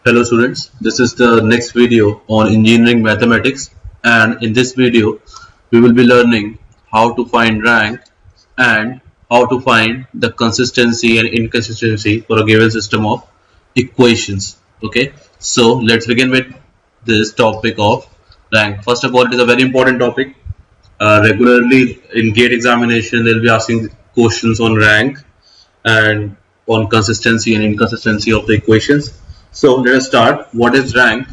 Hello students, this is the next video on engineering mathematics, and in this video we will be learning how to find rank and how to find the consistency and inconsistency for a given system of equations. Okay, so let's begin with this topic of rank. First of all, it is a very important topic. Regularly in GATE examination they will be asking questions on rank and on consistency and inconsistency of the equations. So let us start. What is rank?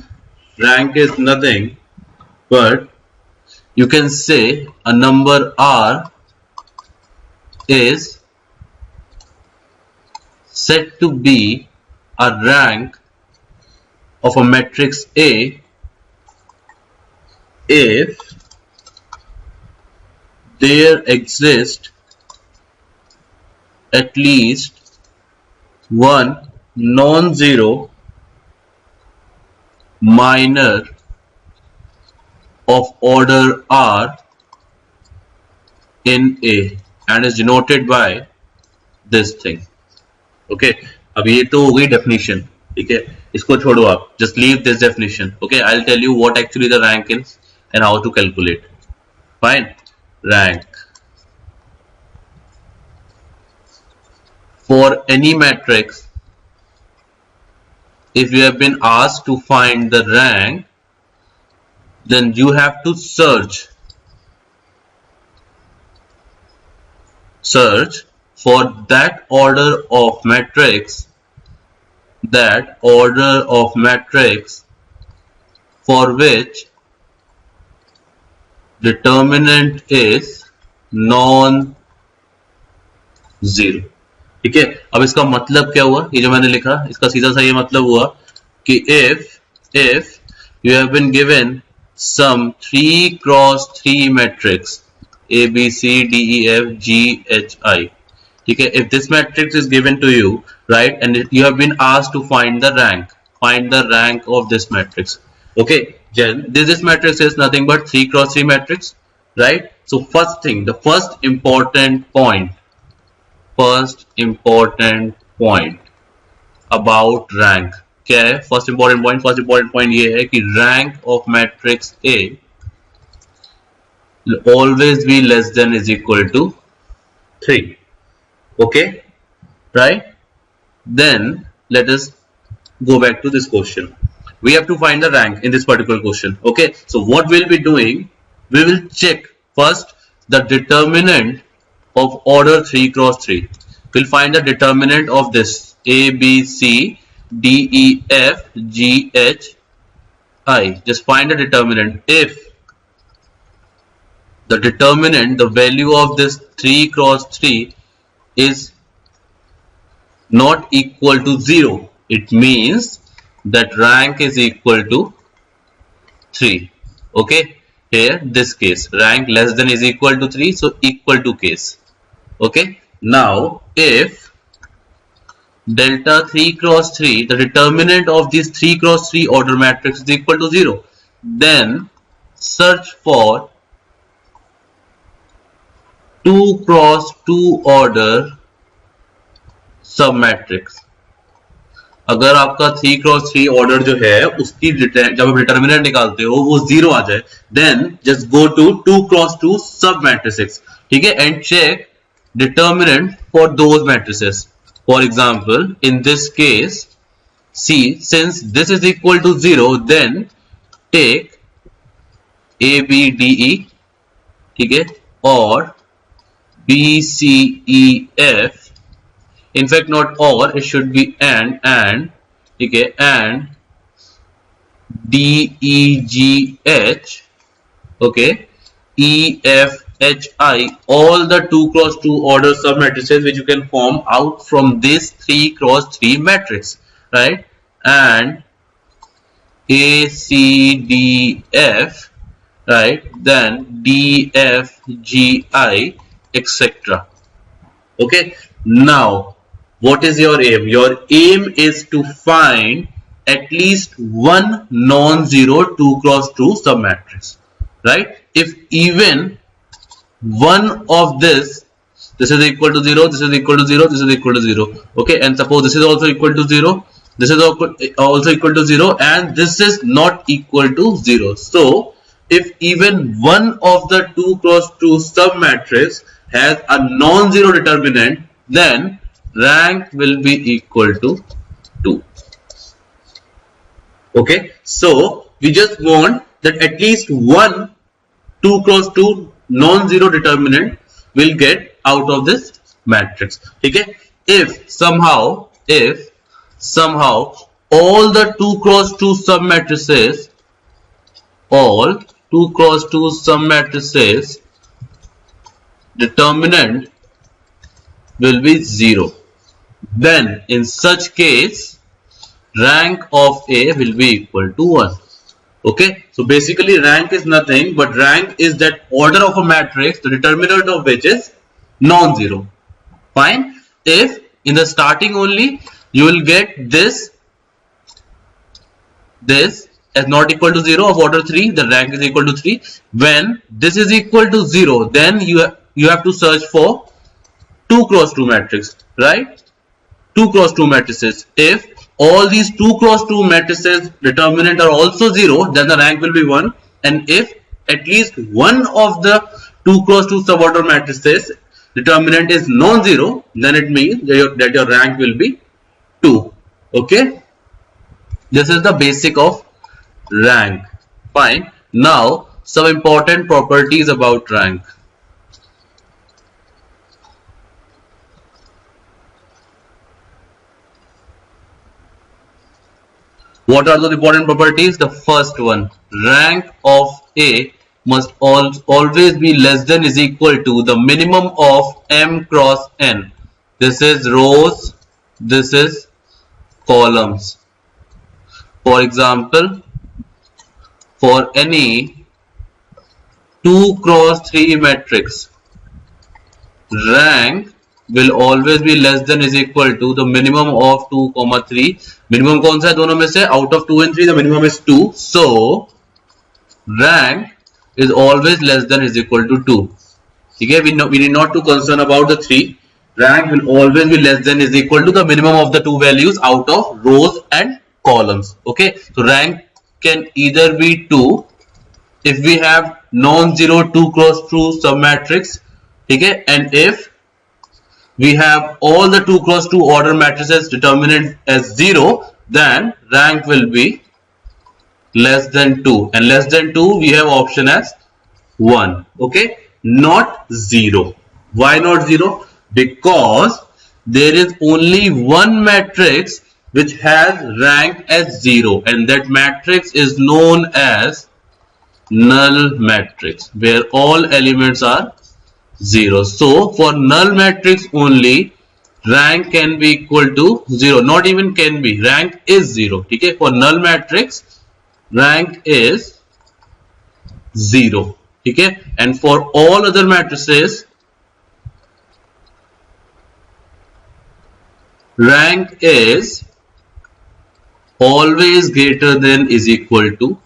Rank is nothing but you can say a number R is said to be a rank of a matrix A if there exists at least one non-zero minor of order R in A and is denoted by this thing. Okay, अब ये तो हो गई definition. ठीक है, इसको छोड़ो आप, just leave this definition. Okay, I'll tell you what actually the rank is and how to calculate. Fine. Rank for any matrix, if you have been asked to find the rank, then you have to search for that order of matrix for which determinant is non zero. ठीक है, अब इसका मतलब क्या हुआ? ये जो मैंने लिखा इसका सीधा सा ये मतलब हुआ कि if you have been given some 3 cross 3 matrix A B C D E F G H I, ठीक है, if this matrix is given to you, right, and you have been asked to find the rank of this matrix. Okay, then this matrix is nothing but 3 cross 3 matrix, right? So first thing, the first important point about rank क्या है? first important point ये है कि rank of matrix A will always be less than is equal to 3. Okay, right? Then let us go back to this question. We have to find the rank in this particular question. Okay, so what we'll be doing, we will check first the determinant of order 3 cross 3. We'll find the determinant of this A, B, C, D, E, F, G, H, I. Just find the determinant. If the determinant, the value of this 3 cross 3 is not equal to 0, it means that rank is equal to 3. Okay, here this case, rank less than is equal to 3, so equal to case. Okay, now if delta 3 cross 3, the determinant of this 3 cross 3 order matrix is equal to 0, then search for 2 cross 2 order सब matrix. अगर आपका 3 cross 3 order जो है उसकी जब आप determinant निकालते हो वो 0 आ जाए, then just go to 2 cross 2 sub matrices. ठीक है, and check determinant for those matrices. For example in this case C, since this is equal to 0, then take A B D E, ठीक है, और B C E F. In fact, not or, it should be and, okay, and D, E, G, H, okay, E, F, H, I, all the 2 cross 2 order sub matrices which you can form out from this 3 cross 3 matrix, right? And A, C, D, F, right? Then D, F, G, I, etc. Okay, now what is your aim? Your aim is to find at least one non-zero 2 cross 2 submatrix, right? If even one of this is equal to 0, this is equal to 0, this is equal to 0, okay, and suppose this is also equal to 0, this is also equal to 0, and this is not equal to 0. So if even one of the 2 cross 2 submatrix has a non-zero determinant, then rank will be equal to 2. Okay, so we just want that at least one 2 cross 2 non-zero determinant will get out of this matrix. Okay, if somehow all the 2 cross 2 submatrices, determinant will be 0, then in such case rank of A will be equal to 1. Okay, so basically rank is nothing but rank is that order of a matrix, the determinant of which is non-zero. Fine. If in the starting only you will get this as not equal to 0 of order 3, the rank is equal to 3. When this is equal to 0, then you have to search for 2 cross 2 matrix, right? 2 cross 2 matrices. If all these 2 cross 2 matrices determinant are also 0, then the rank will be 1. And if at least one of the 2 cross 2 suborder matrices determinant is non-zero, then it means that your rank will be 2. Okay, this is the basic of rank. Fine. Now some important properties about rank. What are the important properties? The first one, rank of A must always be less than is equal to the minimum of m cross n. This is rows, this is columns. For example, for any 2 cross 3 matrix, rank will always be less than is equal to the minimum of 2, 3. Minimum कौन सा है दोनों में से? Out of 2 and 3, the minimum is 2. So rank is always less than is equal to 2. Okay, we need not to concern about the 3. Rank will always be less than is equal to the minimum of the 2 values out of rows and columns. Okay, so rank can either be 2 if we have non-zero 2 cross 2 submatrix. Okay, and if we have all the 2 cross 2 order matrices determinant as 0, then rank will be less than 2, and less than 2 we have option as 1. Okay, not 0. Why not 0? Because there is only one matrix which has rank as 0, and that matrix is known as null matrix, where all elements are 0. So for null matrix only, rank can be equal to 0. Not even can be, rank is 0. Okay, for null matrix rank is 0. Okay, and for all other matrices rank is always greater than is equal to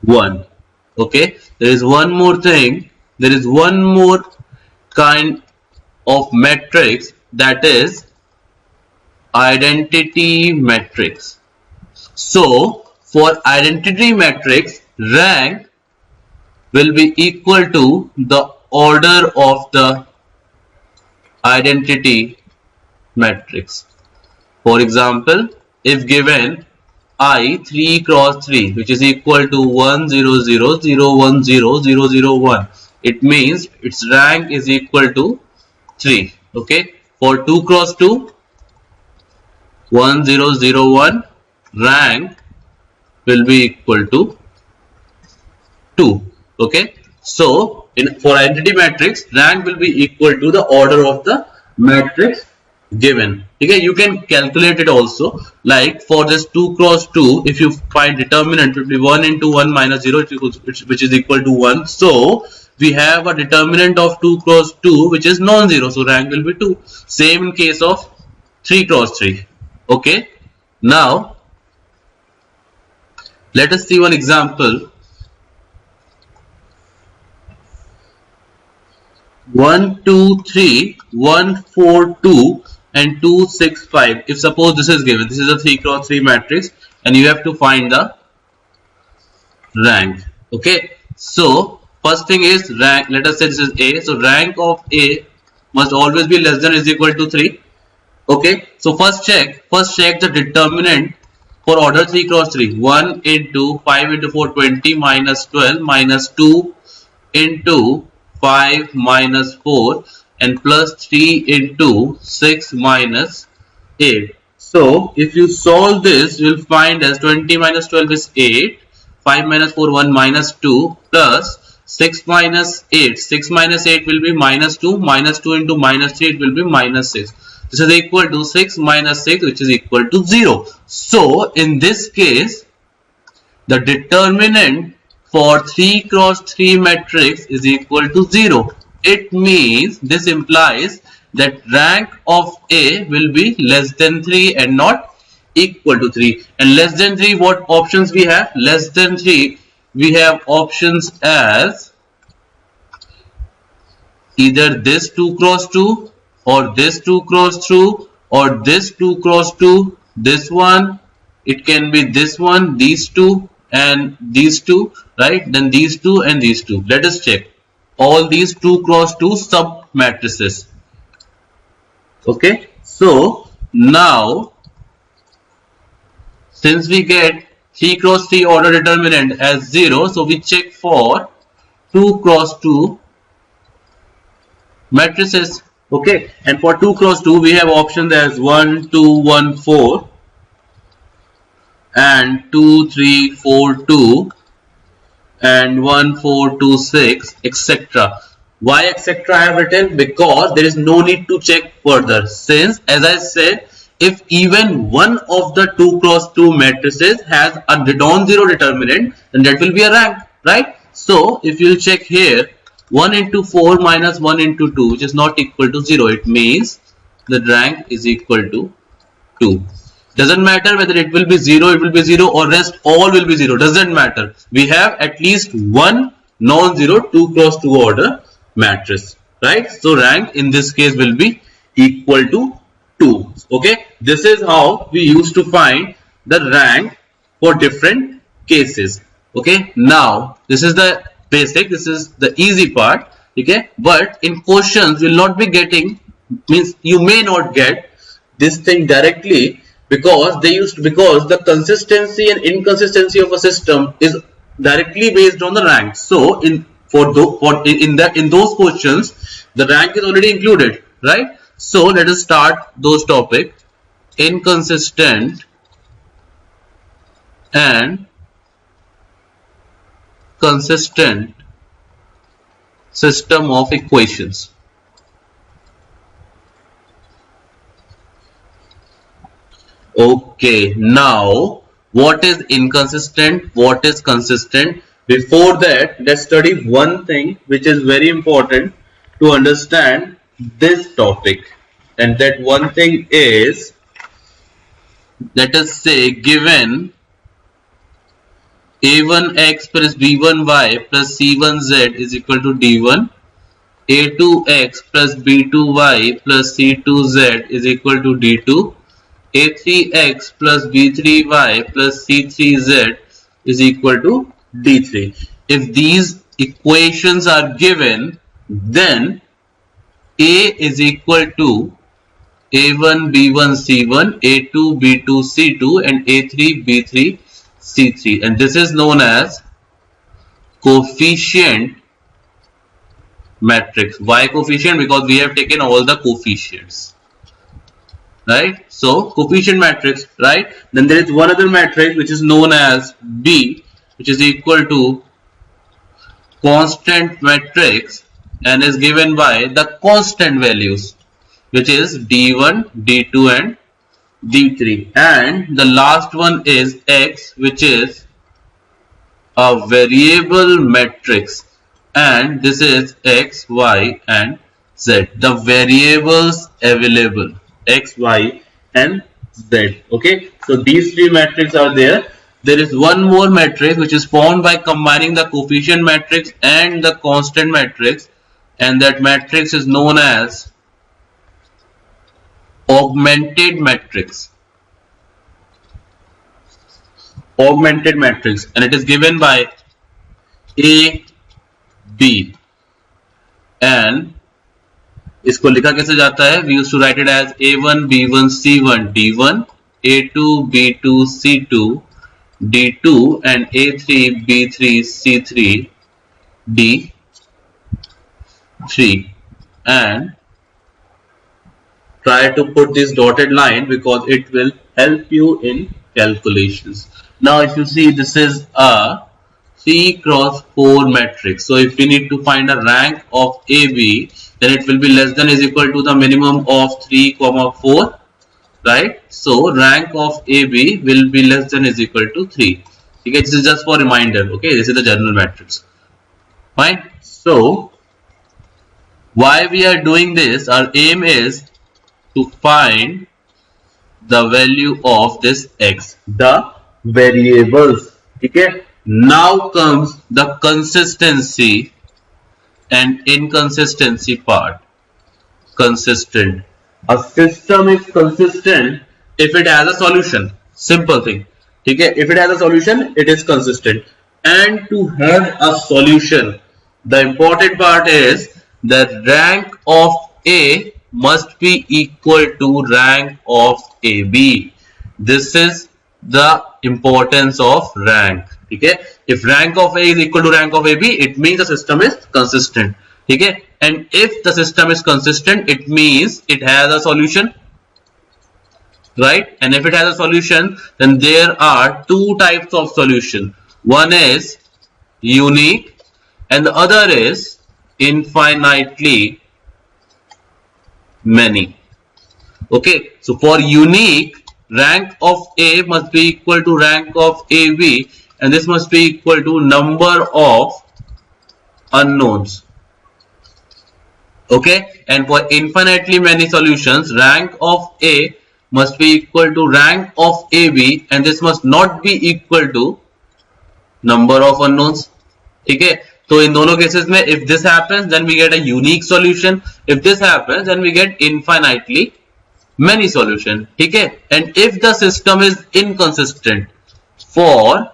1. Okay, there is one more thing, there is one more kind of matrix, that is identity matrix. So for identity matrix, rank will be equal to the order of the identity matrix. For example, if given I 3 cross 3, which is equal to 1 0 0 0 1 0 0 0 1, it means its rank is equal to 3. Okay, for 2 cross 2 1 0 0 1, rank will be equal to 2. Okay, so for identity matrix, rank will be equal to the order of the matrix given. Okay, you can calculate it also, like for this 2 cross 2, if you find determinant, it will be 1 into 1 minus 0, which is equal to 1. So we have a determinant of 2 cross 2 which is non-zero, so rank will be 2. Same in case of 3 cross 3. Okay, now let us see one example. 1 2 3 1 4 2 and 2, 6, 5. If suppose this is given, this is a 3 cross 3 matrix and you have to find the rank. Okay, so first thing is rank. Let us say this is A, so rank of A must always be less than or is equal to 3. Okay, so first check the determinant for order 3 cross 3. 1 into 5 into 4, 20 minus 12 minus 2 into 5 minus 4 and plus 3 into 6 minus 8. So if you solve this, you will find as 20 minus 12 is 8, 5 minus 4, 1 minus 2 plus 6 minus 8. 6 minus 8 will be minus 2, minus 2 into minus 3, it will be minus 6. This is equal to 6 minus 6, which is equal to 0. So in this case, the determinant for 3 cross 3 matrix is equal to 0. It means, this implies that rank of A will be less than 3 and not equal to 3. And less than 3, what options we have? Less than 3, we have options as either this 2 cross 2 or this 2 cross 2 or this 2 cross 2, this one, it can be this one, these two and these two, right? Then these two and these two. Let us check all these 2 cross 2 sub matrices. Okay, so now since we get 3 cross 3 order determinant as 0, so we check for 2 cross 2 matrices. Okay, and for 2 cross 2 we have options as 1, 2, 1, 4 and 2, 3, 4, 2 and 1, 4, 2, 6, etc. Why etc. I have written? Because there is no need to check further, since as I said, if even one of the 2 cross 2 matrices has a non-zero determinant, then that will be a rank, right? So if you check here, 1 into 4 minus 1 into 2, which is not equal to 0, it means the rank is equal to 2. Doesn't matter whether it will be 0, it will be 0 or rest all will be 0, doesn't matter. We have at least one non-zero 2 cross 2 order matrix, right? So rank in this case will be equal to 2. Okay, this is how we used to find the rank for different cases. Okay, now this is the basic, this is the easy part. Okay, but in questions you will not be getting, means you may not get this thing directly, because because the consistency and inconsistency of a system is directly based on the rank. So in those questions the rank is already included, right? So let us start those topics: inconsistent and consistent system of equations. Okay, now what is inconsistent, what is consistent? Before that, let's study one thing which is very important to understand this topic, and that one thing is, let us say, given a1x plus b1y plus c1z is equal to d1, a2x plus b2y plus c2z is equal to d2, a3x plus b3y plus c3z is equal to d3. If these equations are given, then A is equal to a1 b1 c1, a2 b2 c2 and a3 b3 c3, and this is known as coefficient matrix. Why coefficient? Because we have taken all the coefficients, right? So coefficient matrix, right? Then there is one other matrix which is known as B, which is equal to constant matrix and is given by the constant values, which is d1, d2 and d3, and the last one is X, which is a variable matrix, and this is X, Y and Z, the variables available X, Y and Z. Okay, so these three matrices are there. There is one more matrix which is formed by combining the coefficient matrix and the constant matrix, and that matrix is known as augmented matrix, and it is given by A, B, and इसको लिखा कैसे जाता है? We used to write it as A1, B1, C1, D1, A2, B2, C2, D2, and A3, B3, C3, D3, and try to put this dotted line because it will help you in calculations. Now if you see, this is a 3 cross 4 matrix. So if we need to find a rank of AB, then it will be less than is equal to the minimum of 3, 4, right? So rank of AB will be less than is equal to 3. Okay, this is just for reminder. Okay, this is the general matrix. Fine. So why we are doing this? Our aim is to find the value of this x, the variables. Okay. Now comes the consistency and inconsistency part. Consistent. A system is consistent if it has a solution. Simple thing. Okay. If it has a solution, it is consistent. And to have a solution, the important part is that rank of A must be equal to rank of AB. This is the importance of rank. Okay. If rank of A is equal to rank of AB, it means the system is consistent. Okay. And if the system is consistent, it means it has a solution, right? And if it has a solution, then there are two types of solution. One is unique and the other is infinitely many. Okay. So for unique, rank of A must be equal to rank of AB, and this must be equal to number of unknowns. Okay. And for infinitely many solutions, rank of A must be equal to rank of AB, and this must not be equal to number of unknowns. Okay. So in दोनों cases में, if this happens, then we get a unique solution. If this happens, then we get infinitely many solution. Okay. And if the system is inconsistent, for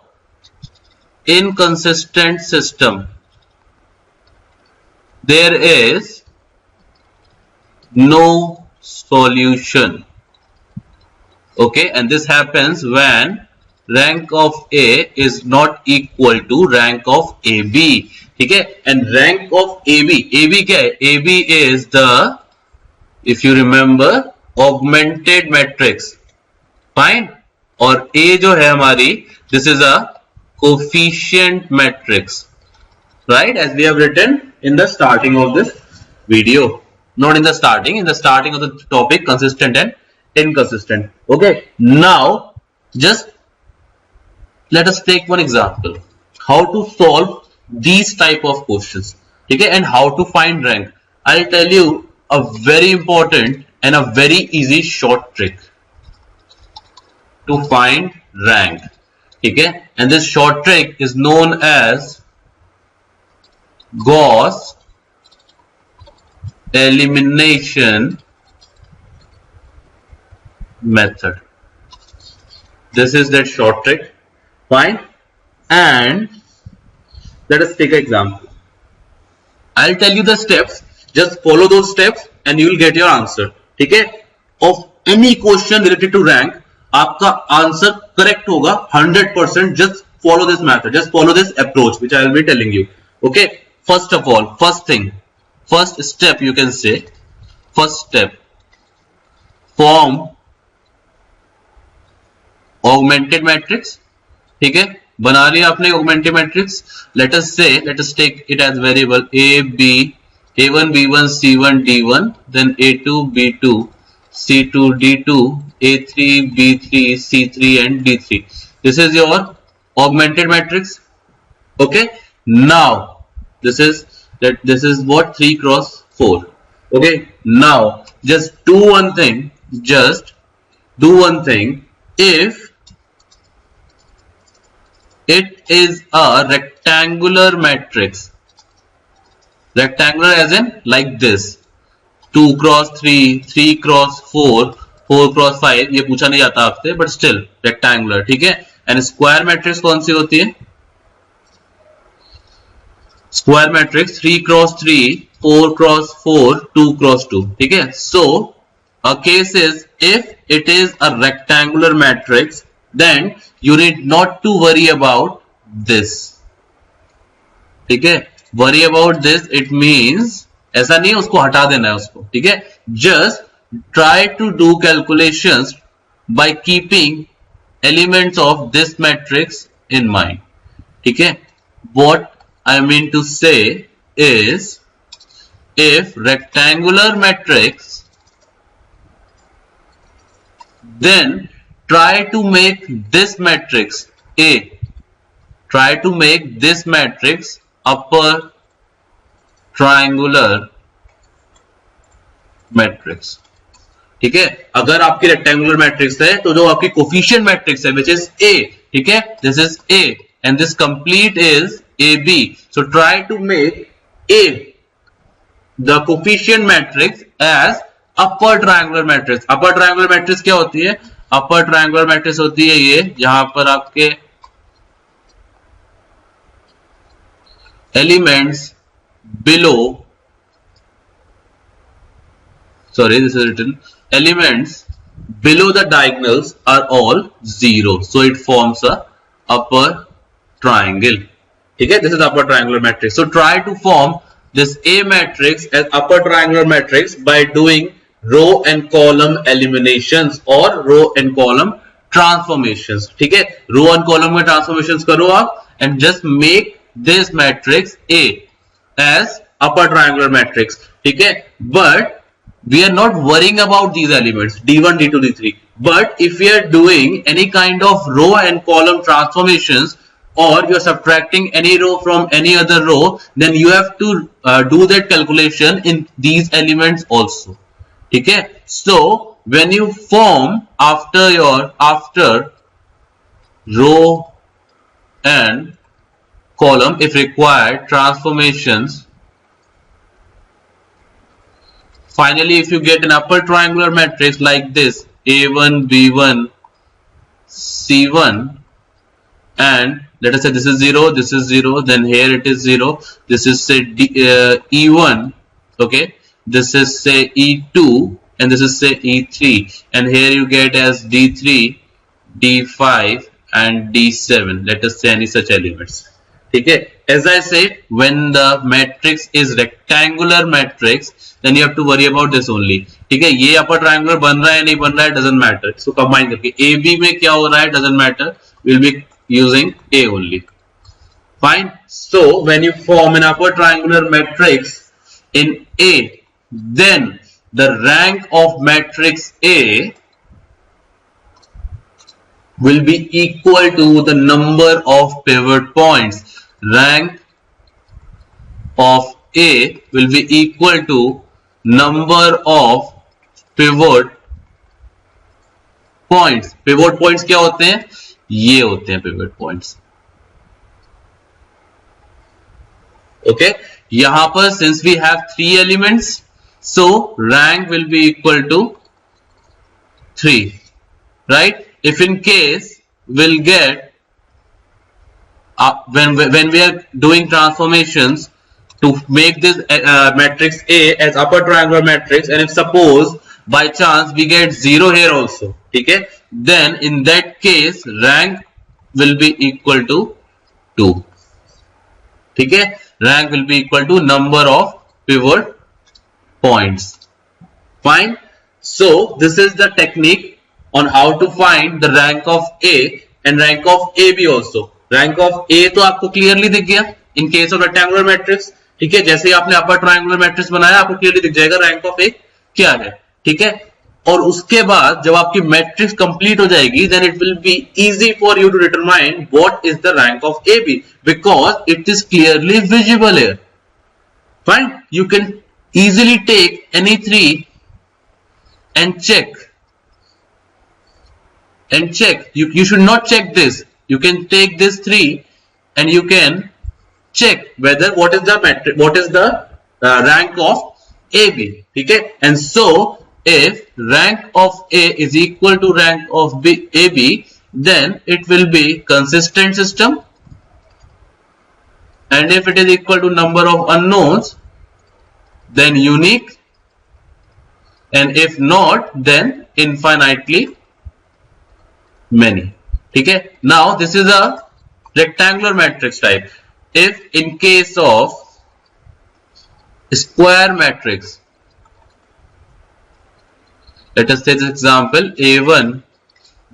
inconsistent system, there is no solution. Okay. And this happens when rank of A is not equal to rank of AB. Okay. And rank of AB, AB क्या है? AB is the, if you remember, augmented matrix. Fine. और A जो है हमारी, this is a coefficient matrix, right? As we have written in the starting of this video. Not in the starting of the topic, consistent and inconsistent. Okay. Now just let us take one example, how to solve these type of questions. Okay. And how to find rank. I'll tell you a very important and a very easy short trick to find rank. Okay. And this short trick is known as Gauss elimination method. This is that short trick. Fine. And let us take an example. I'll tell you the steps. Just follow those steps and you will get your answer. Okay. Of any question related to rank, आपका answer correct होगा 100%. Just follow this method. Just follow this approach which I will be telling you. Okay. First of all, first thing, first step you can say, first step, form augmented matrix. ठीक है, बना लिया आपने augmented matrix. Let us say, let us take it as variable A, B, A1, B1, C1, D1, then A2, B2, C2, D2, A3, B3, C3 and D3. This is your augmented matrix. Okay. Now this is what 3 cross 4. Okay. Now just do one thing. Just do one thing. If it is a rectangular matrix, rectangular as in like this, 2 cross 3, 3 cross 4, 4 cross 5 ये पूछा नहीं जाता आपसे, but still rectangular, ठीक है। And square matrix कौन सी होती है? Square matrix 3 cross 3, 4 cross 4, 2 cross 2, ठीक है। So a case is if it is a rectangular matrix then you need not to worry about this, ठीक है। Worry about this it means ऐसा नहीं है उसको हटा देना है उसको, ठीक है। Just try to do calculations by keeping elements of this matrix in mind, ठीक है। What I mean to say is if rectangular matrix, then try to make this matrix A, try to make this matrix upper triangular matrix, ठीक है। अगर आपकी rectangular matrix है तो जो आपकी कोफिशिएंट मैट्रिक्स है विच इज ए, ठीक है, this is A and this complete is A B, so try to make A the coefficient matrix as upper triangular matrix. Upper triangular matrix क्या होती है? अपर ट्रायंगुलर मैट्रिक्स होती है ये, जहां पर आपके elements below, sorry this is written, elements below the diagonals are all 0, so it forms a upper triangle, ठीक है। this is upper triangular matrix, so try to form this A matrix as upper triangular matrix by doing row and column eliminations or row and column transformations, ठीक है। row and column में transformations करो आप and just make this matrix A as upper triangular matrix, ठीक है। but we are not worrying about these elements d1 d2 d3, but if we are doing any kind of row and column transformations or you are subtracting any row from any other row, then you have to do that calculation in these elements also, ठीक है। so when you form after row and column, if required, transformations, finally if you get an upper triangular matrix like this a1 b1 c1, and let us say this is 0, this is 0, then here it is 0, this is say e1, okay, this is say e2, and this is say e3, and here you get as d3, d5 and d7, let us say any such elements, ठीक है। as I said, when the matrix is rectangular matrix then you have to worry about this only, ठीक है। ये upper triangular बन रहा है नहीं बन रहा है doesn't matter, इसको combine करके AB में क्या हो रहा है doesn't matter, we'll be using A only, fine। so when you form an upper triangular matrix in A, then the rank of matrix A will be equal to the number of pivot points. Rank of A will be equal to number of pivot points. Pivot points क्या होते हैं? ये होते हैं pivot points. Okay, यहां पर since we have 3 elements, so rank will be equal to 3, right? If in case we'll get when we are doing transformations to make this matrix A as upper triangular matrix, and if suppose by chance we get 0 here also, ठीक है, then in that case rank will be equal to 2, ठीक है। rank will be equal to number of pivot points, fine। so this is the technique on how to find the rank of A and rank of AB also। rank of A तो आपको clearly दिख गया in case of rectangular matrix, ठीक है। जैसे ही आपने upper triangular matrix बनाया आपको क्लियरली दिख जाएगा rank of A क्या है, ठीक है। और उसके बाद जब आपकी मैट्रिक्स कंप्लीट हो जाएगी then it will be easy for you to determine what is the rank of AB because it is clearly visible here, fine। you can easily take any 3 and check you should not check this, you can take this 3 and you can check whether what is the rank of AB, ठीक है। and so if rank of A is equal to rank of AB, then it will be consistent system, and if it is equal to number of unknowns, then unique, and if not, then infinitely many. ठीक है? Now this is a rectangular matrix type. If in case of square matrix, let us take this example: A1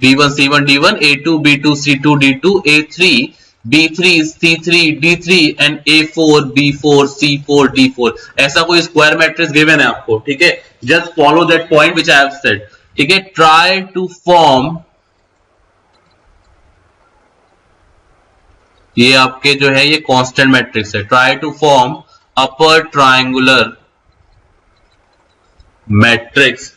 B1 C1 D1, A2 B2 C2 D2, A3 B3 C3 D3 and A4 B4 C4 D4. ऐसा कोई square matrix given है आपको, ठीक है? Just follow that point which I have said, ठीक है? Try to form, ये आपके जो है ये कांस्टेंट मैट्रिक्स है, try to form upper triangular matrix,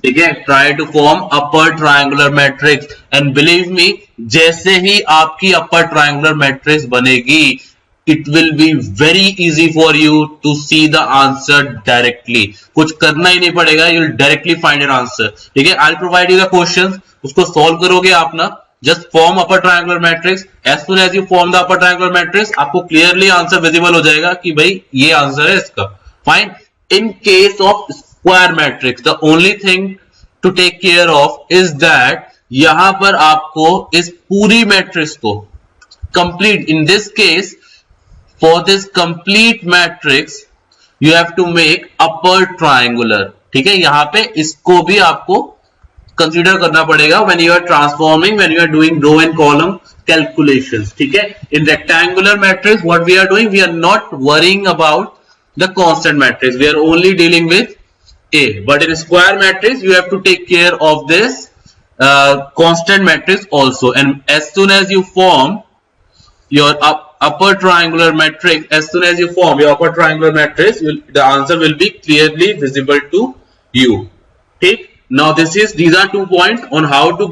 ठीक है? Try to form upper triangular matrix, and believe me, जैसे ही आपकी अपर ट्रायंगुलर मैट्रिक्स बनेगी, it will be very easy for you to see the answer directly. कुछ करना ही नहीं पड़ेगा, you will directly find an answer, ठीक है? I will provide you the questions, उसको सॉल्व करोगे आप ना. Just form upper triangular matrix. As soon as you form the upper triangular matrix, आपको क्लियरली आंसर विजिबल हो जाएगा कि भाई ये आंसर है इसका. Fine. In case of square matrix, the only thing to take care of is that यहां पर आपको इस पूरी मैट्रिक्स को complete, in this case for this complete matrix you have to make upper triangular, ठीक है? यहां पे इसको भी आपको कंसीडर करना पड़ेगा when you are transforming, when you are doing row and column calculations, ठीक है? In rectangular matrix what we are doing, we are not worrying about the constant matrix, we are only dealing with A. But in square matrix you have to take care of this constant matrix also, and as soon as you form your upper triangular matrix, as soon as you form your upper triangular matrix, the answer will be clearly visible to you. Okay? Now these are 2 points on how to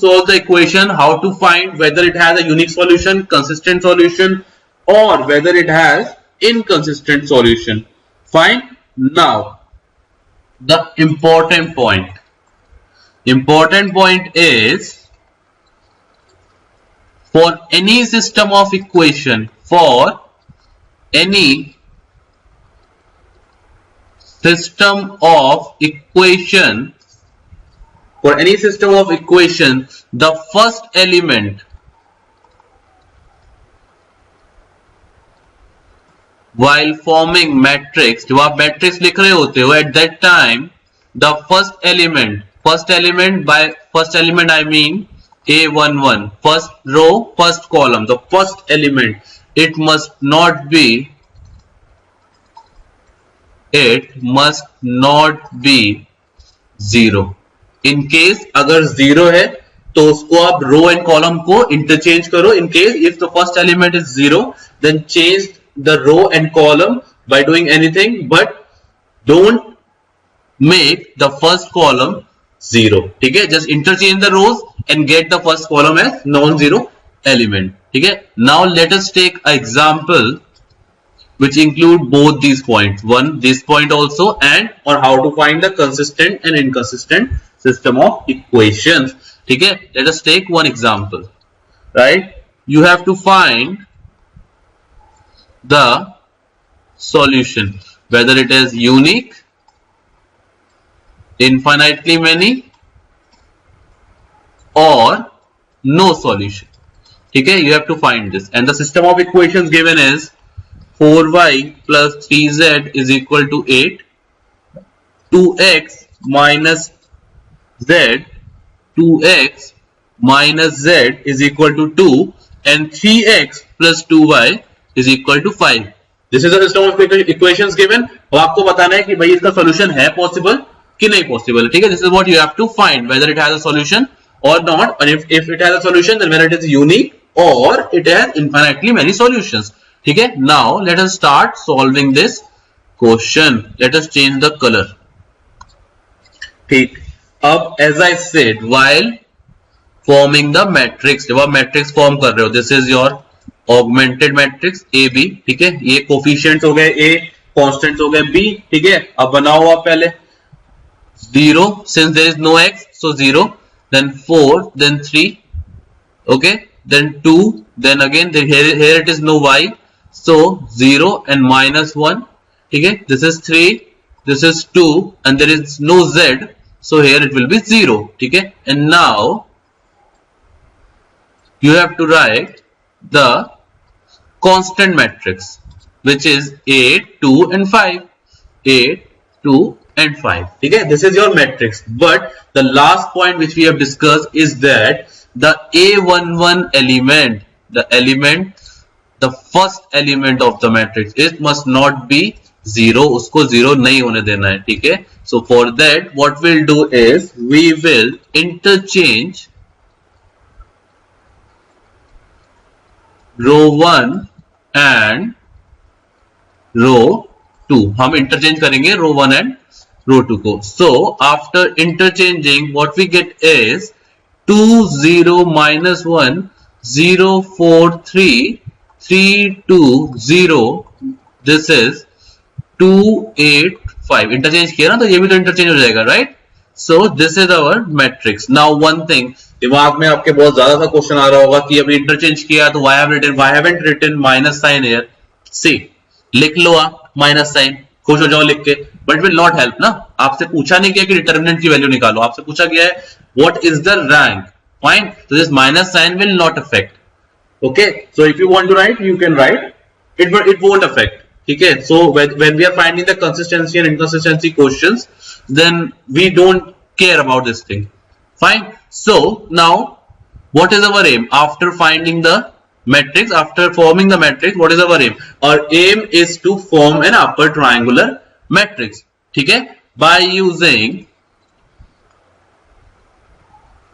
solve the equation, how to find whether it has a unique solution, consistent solution, or whether it has inconsistent solution. Fine. Now the important point is, for any system of equation, for any system of equation, the first element while forming matrix, जब आप matrix लिख रहे होते हो, at that time the first element by first element I mean A11, first row, first column, the first element, it must not be 0. in case अगर 0 है तो उसको आप रो एंड कॉलम को इंटरचेंज करो. in case if the first element is 0, then change the row and column by doing anything, but don't make the first column 0. ठीक है? just interchange the rows and get the first column as non-zero element. ठीक है? now let us take an example which include both these points, this point also, and on how to find the consistent and inconsistent system of equations. ठीक है? let us take one example. right? you have to find the solution, whether it is unique, infinitely many, or no solution. ठीक है? you have to find this, and the system of equations given is 4y plus 3z is equal to 8, 2x minus z, 2x minus z is equal to 2, and 3x plus 2y is equal to 5. This is the system of equations given. और आपको बताना है कि भाई इसका solution है possible कि नहीं possible. ठीक है? This is what you have to find, whether it has a solution or not, and if it has a solution, then whether it is unique or it has infinitely many solutions. ठीक है? Now let us start solving this question. Let us change the color. ठीक. अब as I said, while forming the matrix, जब आप matrix form कर रहे हो, this is your augmented matrix A B. ठीक है? ये कोफिशिएंट्स हो गए, ए कांस्टेंट्स हो गए, बी. ठीक है? अब बनाओ आप पहले. 0, since there is no x, so 0, then 4, then 3, okay, then 2, then again here it is no y, so 0 and minus 1, okay, this is 3, this is 2, and there is no z, so here it will be 0, okay, and now you have to write the constant matrix, which is 8, 2 and 5, 8, 2 and 5. Okay, this is your matrix. But the last point which we have discussed is that the A11 element, the first element of the matrix, it must not be 0. उसको 0 नहीं होने देना है. ठीक है. So for that, what we'll do is we will interchange row 1 and row 2. हम interchange करेंगे row 1 and row 2 को. So after interchanging, what we get is 2 0 minus 1 0 4 3 3 2 0. This is 2 8 5. Interchange किया ना, तो ये भी तो interchange हो जाएगा, right? So this is our matrix. Now one thing, दिमाग में आपके बहुत ज्यादा सा क्वेश्चन आ रहा होगा कि अभी इंटरचेंज किया तो why haven't written minus sign here. See, लिख लो आप माइनस साइन, खुश हो जाओ लिख के, बट विल नॉट हेल्प ना. आपसे पूछा नहीं गया कि डिटर्मिनेंट की वैल्यू निकालो, आपसे पूछा गया है what is the rank. Fine, so this minus sign will not affect. Okay, so if you want to write, you can write. It won't affect. Okay, so when we are finding the consistency and inconsistency questions, then we don't care about this thing. Fine. So now, what is our aim after finding the matrix? After forming the matrix, what is our aim? Our aim is to form an upper triangular matrix. ठीक है? By using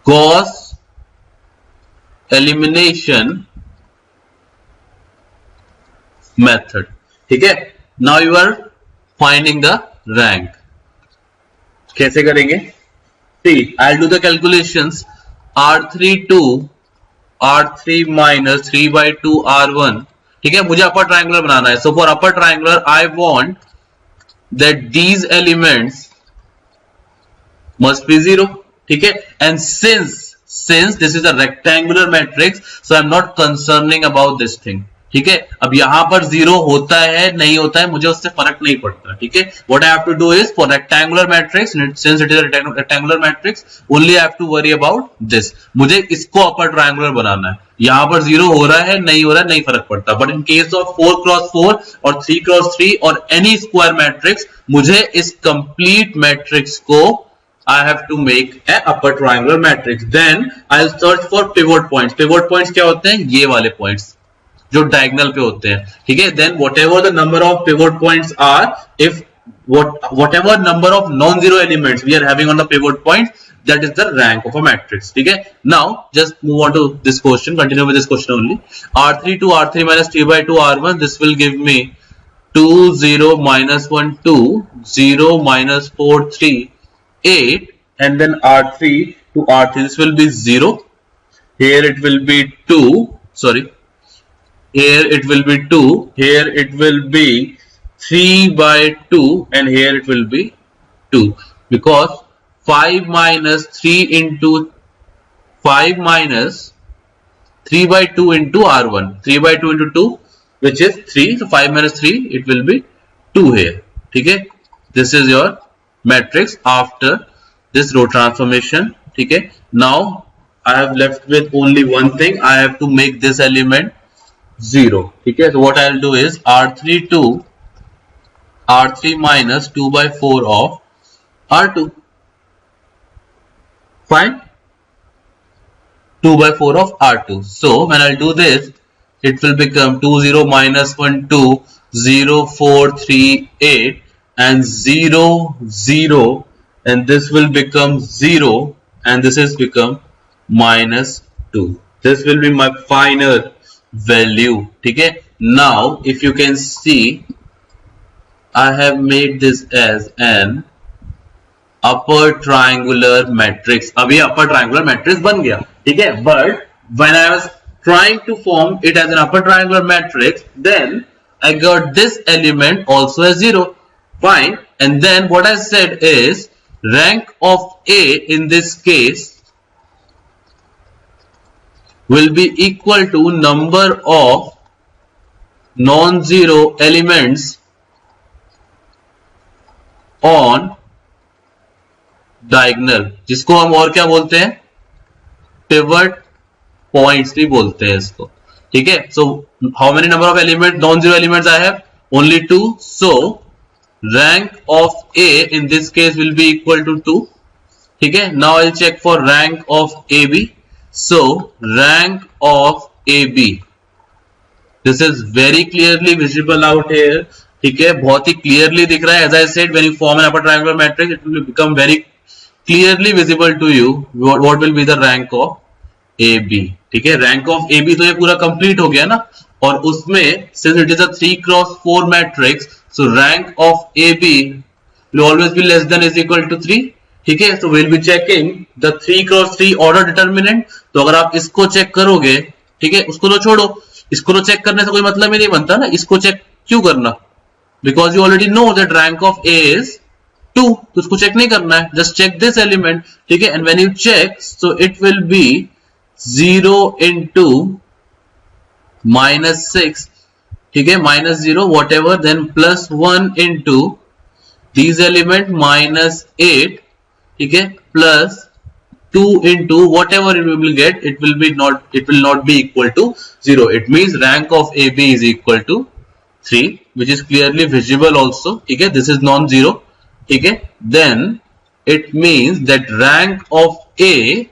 Gauss elimination method. ठीक है? Now you are finding the rank. कैसे करेंगे? See, I'll do the calculations. R32 R3 minus 3 by 2 R1. ठीक है, मुझे upper triangular बनाना है. So for upper triangular, I want that these elements must be 0. ठीक है, and since this is a rectangular matrix, so I'm not concerning about this thing. ठीक है, अब यहां पर 0 होता है नहीं होता है मुझे उससे फर्क नहीं पड़ता. ठीक है, what I have to do is for rectangular matrix, since it is a rectangular matrix, only I have to worry about this. मुझे इसको अपर ट्रायंगुलर बनाना है. यहां पर 0 हो रहा है नहीं हो रहा है नहीं फर्क पड़ता. But in case of 4x4 और 3x3 और एनी स्क्वायर मैट्रिक्स, मुझे इस कंप्लीट मैट्रिक्स को I have to make an upper triangular matrix. Then I'll search for pivot points. Pivot points क्या होते हैं? ये वाले points जो डायगोनल पे होते हैं. ठीक है, then whatever the number of pivot points are, if whatever number of non-zero elements we are having on the pivot points, that is the rank of a matrix. ठीक है, now just move on to this question. Continue with this question only. R3 to R3 minus 3 by 2 R1. This will give me 2 0 minus 1 2 0 minus 4 3 8, and then R3 to R3. This will be 0. Here it will be 2. Sorry. Here it will be 2. Here it will be 3 by 2, and here it will be 2. Because 5 minus 3 into 5 minus 3 by 2 into R1. 3 by 2 into 2, which is 3. So 5 minus 3, it will be 2 here. Okay. This is your matrix after this row transformation. Okay. Now I have left with only one thing. I have to make this element 0. Okay. So what I'll do is R3 to R3 minus 2 by 4 of R2. Fine. 2 by 4 of R2. So when I'll do this, it will become 2 0 minus 1 2 0 4 3 8 and 0 0, and this will become 0, and this is become minus 2. This will be my final value. ठीक है, now if you can see, I have made this as an upper triangular matrix. अभी upper triangular matrix बन गया. ठीक है, but when I was trying to form it as an upper triangular matrix, then I got this element also as 0. Fine. And then what I said is rank of A in this case will be equal to number of non-zero elements on diagonal, जिसको हम और क्या बोलते हैं, pivot points भी बोलते हैं इसको, ठीक है. So how many number of elements, non-zero elements I have? Only 2. So rank of A in this case will be equal to 2. ठीक है. Now I'll check for rank of AB. So rank of AB, this is very clearly visible out here. ठीक है, बहुत ही clearly दिख रहा है. As I said, when you form an upper triangular matrix, it will become very clearly visible to you what will be the rank of AB. ठीक है, rank of AB तो ये पूरा complete हो गया ना, और उसमें since it is a 3x4 matrix, so rank of AB will always be less than is equal to 3. ठीक है, so we'll be checking the 3x3 order determinant. तो अगर आप इसको चेक करोगे, ठीक है, उसको तो छोड़ो, इसको तो चेक करने से कोई मतलब ही नहीं बनता ना, इसको चेक क्यों करना, because you already know that rank of A is 2, तो उसको चेक नहीं करना है, जस्ट चेक दिस एलिमेंट. ठीक है, and when you check, so it will be 0 into -6, ठीक है, -0 whatever, then +1 into these element -8, ठीक है, plus 2 into whatever you will get, it will not be equal to 0. It means rank of AB is equal to 3, which is clearly visible also. ठीक है, this is non-zero. ठीक है, then it means that rank of A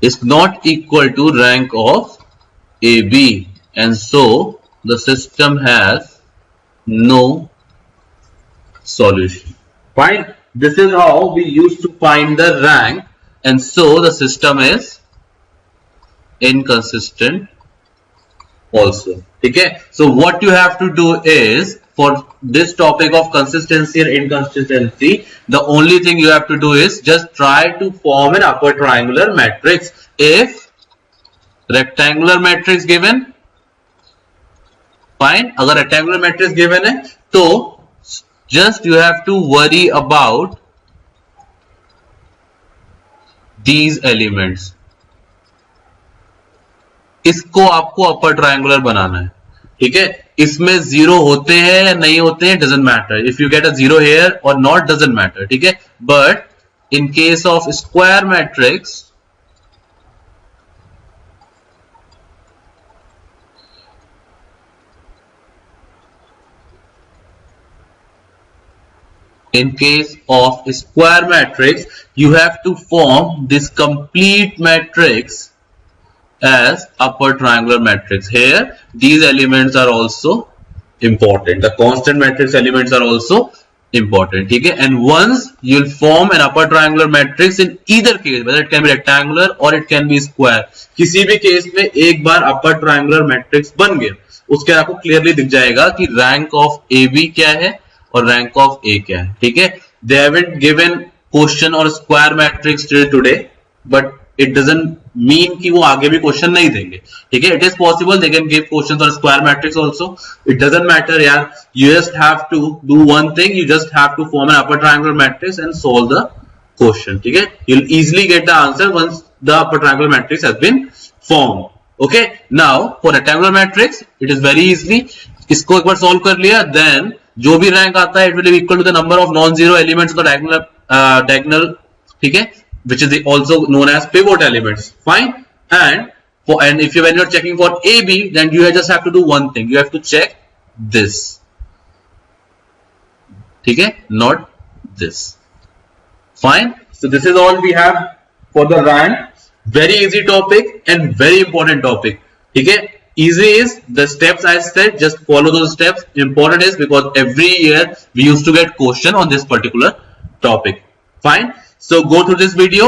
is not equal to rank of AB, and so the system has no solution. Fine. This is how we used to find the rank, and so the system is inconsistent also. Okay, so what you have to do is, for this topic of consistency and inconsistency, the only thing you have to do is just try to form an upper triangular matrix. If rectangular matrix given, fine. अगर rectangular matrix given है, तो just you have to worry about these elements. इसको आपको upper triangular बनाना है. ठीक है, इसमें 0 होते हैं या नहीं होते हैं, doesn't matter. If you get a 0 here और नॉट, डजंट मैटर. ठीक है, but in case of square matrix, in case of square matrix, you have to form this complete matrix as upper triangular matrix. Here these elements are also important, the constant matrix elements are also important. ठीक है, and once you'll form an upper triangular matrix in either case, whether it can be rectangular or it can be square, किसी भी case में एक बार upper triangular matrix बन गया, उसके आपको क्लियरली दिख जाएगा कि रैंक ऑफ AB क्या है और रैंक ऑफ ए क्या है. ठीक है, दे हैवंट गिवन क्वेश्चन और square matrix till today, but it doesn't mean कि वो आगे भी क्वेश्चन नहीं देंगे. ठीक है, it is possible they can give questions on square matrix also. It doesn't matter यार, you just have to do one thing, you just have to form an upper triangular matrix and solve the question. ठीक है, you will easily get the answer once the upper triangular matrix has been formed. Okay, now for rectangular matrix it is very easily. इसको एक बार solve कर लिया, then जो भी rank आता है, it will be equal to the number of non zero elements of the diagonal. ठीक है, which is also known as pivot elements. Fine. And if when you're checking for AB, then you just have to do one thing, you have to check this. ठीक है, not this. Fine. So this is all we have for the rank. Very easy topic and very important topic. ठीक है, easy is the steps I said, just follow those steps. Important is because every year we used to get question on this particular topic. Fine. So go through this video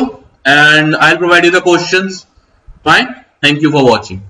and I'll provide you the questions. Fine. Thank you for watching.